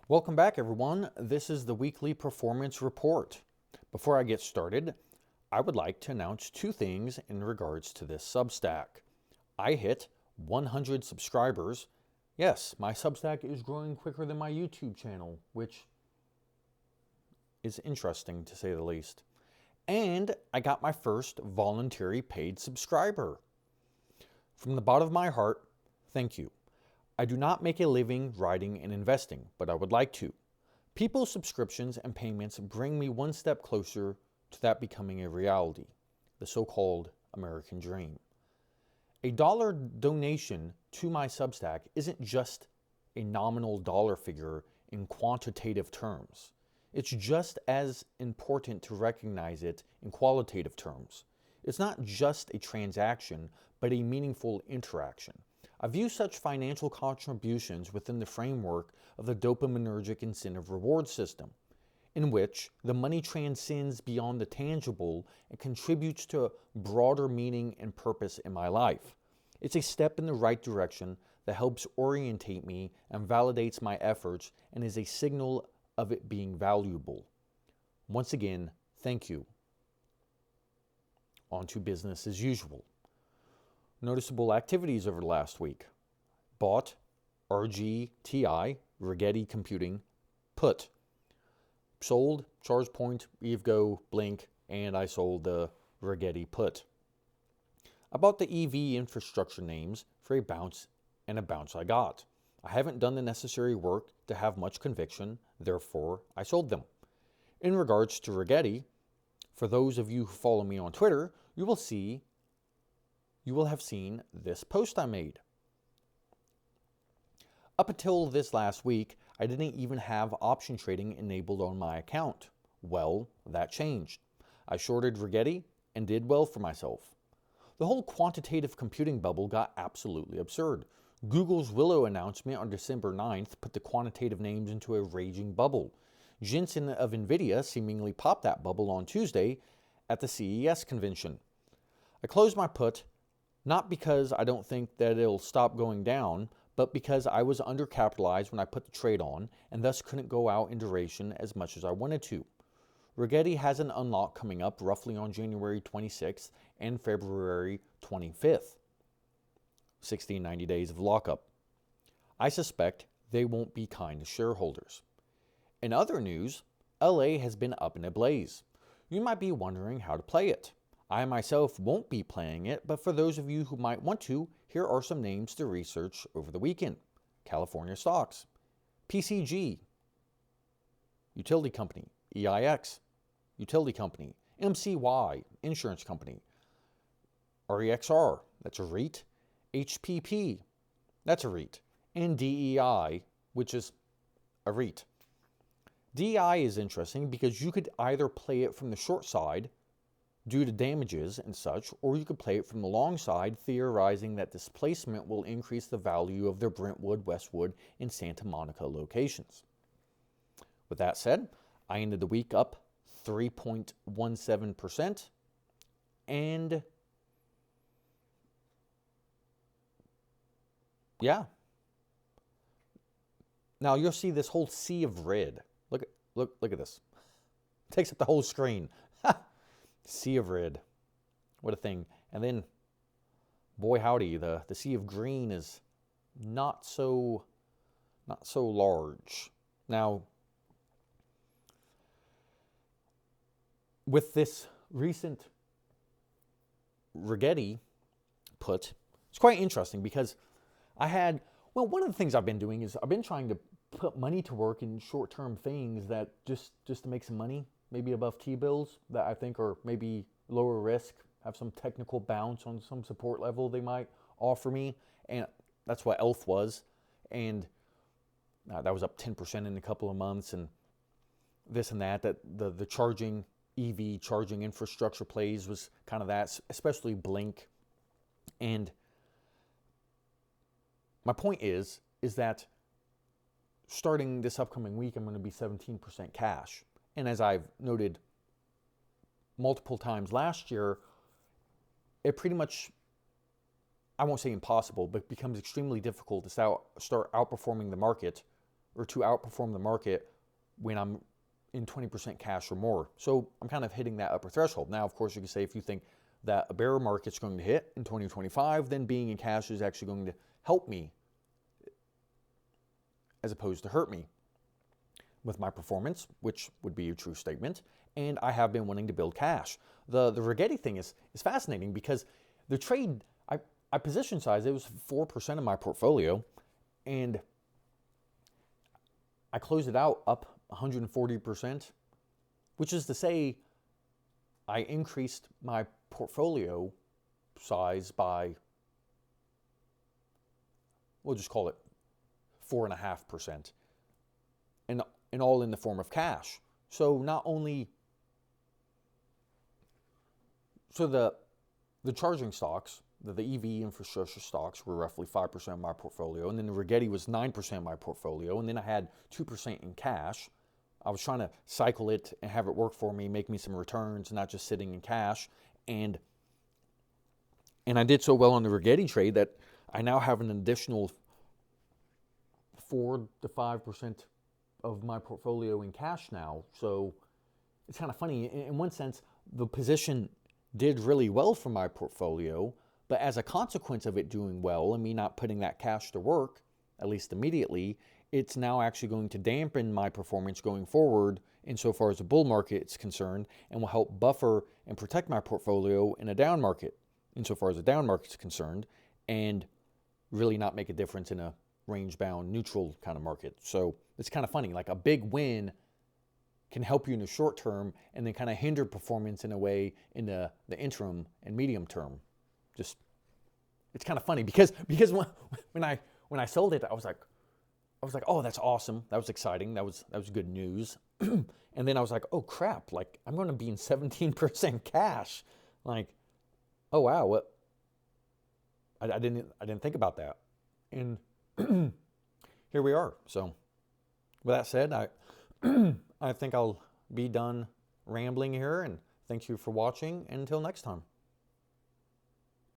Welcome back, everyone. This is the weekly performance report. Before I get started, I would like to announce two things in regards to this Substack. I hit 100 subscribers. Yes, my Substack is growing quicker than my YouTube channel, which is interesting to say the least. And I got my first voluntary paid subscriber. From the bottom of my heart, thank you. I do not make a living writing and investing, but I would like to. People's subscriptions and payments bring me one step closer to that becoming a reality, the so-called American dream. A dollar donation to my Substack isn't just a nominal dollar figure in quantitative terms. It's just as important to recognize it in qualitative terms. It's not just a transaction, but a meaningful interaction. I view such financial contributions within the framework of the dopaminergic incentive reward system, in which the money transcends beyond the tangible and contributes to a broader meaning and purpose in my life. It's a step in the right direction that helps orientate me and validates my efforts and is a signal of it being valuable. Once again, thank you. On to business as usual. Noticeable activities over the last week. Bought RGTI, Rigetti Computing, put. Sold ChargePoint, EVgo, Blink, and I sold the Rigetti put. I bought the EV infrastructure names for a bounce and a bounce I got. I haven't done the necessary work to have much conviction, therefore I sold them. In regards to Rigetti, for those of you who follow me on Twitter, you will have seen this post I made. Up until this last week, I didn't even have option trading enabled on my account. Well, that changed. I shorted Rigetti and did well for myself. The whole quantitative computing bubble got absolutely absurd. Google's Willow announcement on December 9th put the quantitative names into a raging bubble. Jensen of NVIDIA seemingly popped that bubble on Tuesday at the CES convention. I closed my put, not because I don't think that it'll stop going down, but because I was undercapitalized when I put the trade on and thus couldn't go out in duration as much as I wanted to. Rigetti has an unlock coming up roughly on January 26th and February 25th. 90 days of lockup. I suspect they won't be kind to shareholders. In other news, LA has been up in a blaze. You might be wondering how to play it. I myself won't be playing it, but for those of you who might want to, here are some names to research over the weekend. California stocks, PCG, utility company, EIX, utility company, MCY, insurance company, REXR, that's a REIT, HPP, that's a REIT, and DEI, which is a REIT. DEI is interesting because you could either play it from the short side due to damages and such, or you could play it from the long side, theorizing that displacement will increase the value of their Brentwood, Westwood, and Santa Monica locations. With that said, I ended the week up 3.17%, and yeah. Now you'll see this whole sea of red. Look at this. It takes up the whole screen. Sea of red. What a thing. And then, boy howdy, the sea of green is not so large. Now, with this recent Rigetti put, it's quite interesting because one of the things I've been doing is I've been trying to put money to work in short-term things that just to make some money, maybe above T-bills that I think are maybe lower risk, have some technical bounce on some support level they might offer me. And that's what ELF was. And that was up 10% in a couple of months, and this and that the charging, EV charging infrastructure plays was kind of that, especially Blink. And my point is that starting this upcoming week, I'm going to be 17% cash. And as I've noted multiple times last year, it pretty much, I won't say impossible, but becomes extremely difficult to start outperforming the market or to outperform the market when I'm in 20% cash or more. So I'm kind of hitting that upper threshold. Now, of course, you can say if you think that a bear market's going to hit in 2025, then being in cash is actually going to help me as opposed to hurt me with my performance, which would be a true statement. And I have been wanting to build cash. The Rigetti thing is fascinating because the trade, I position size, it was 4% of my portfolio, and I closed it out up 140%, which is to say I increased my portfolio size by, we'll just call it 4.5%, and all in the form of cash. So not only, so the charging stocks, the EV infrastructure stocks were roughly 5% of my portfolio, and then the Rigetti was 9% of my portfolio, and then I had 2% in cash. I was trying to cycle it and have it work for me, make me some returns, not just sitting in cash. And I did so well on the Rigetti trade that I now have an additional 4 to 5% of my portfolio in cash now. So it's kind of funny. In one sense, the position did really well for my portfolio, but as a consequence of it doing well and me not putting that cash to work, at least immediately, it's now actually going to dampen my performance going forward insofar as the bull market is concerned, and will help buffer and protect my portfolio in a down market insofar as the down market is concerned, and really not make a difference in a range-bound neutral kind of market. So it's kind of funny, like a big win can help you in the short term and then kind of hinder performance in a way in the interim and medium term. Just, it's kind of funny because when I sold it, I was like, oh, that's awesome. That was exciting. That was good news. And then I was like, oh crap, like I'm going to be in 17% cash. Like, oh wow, what? I didn't think about that. And here we are. So with that said, I think I'll be done rambling here, and thank you for watching, and until next time.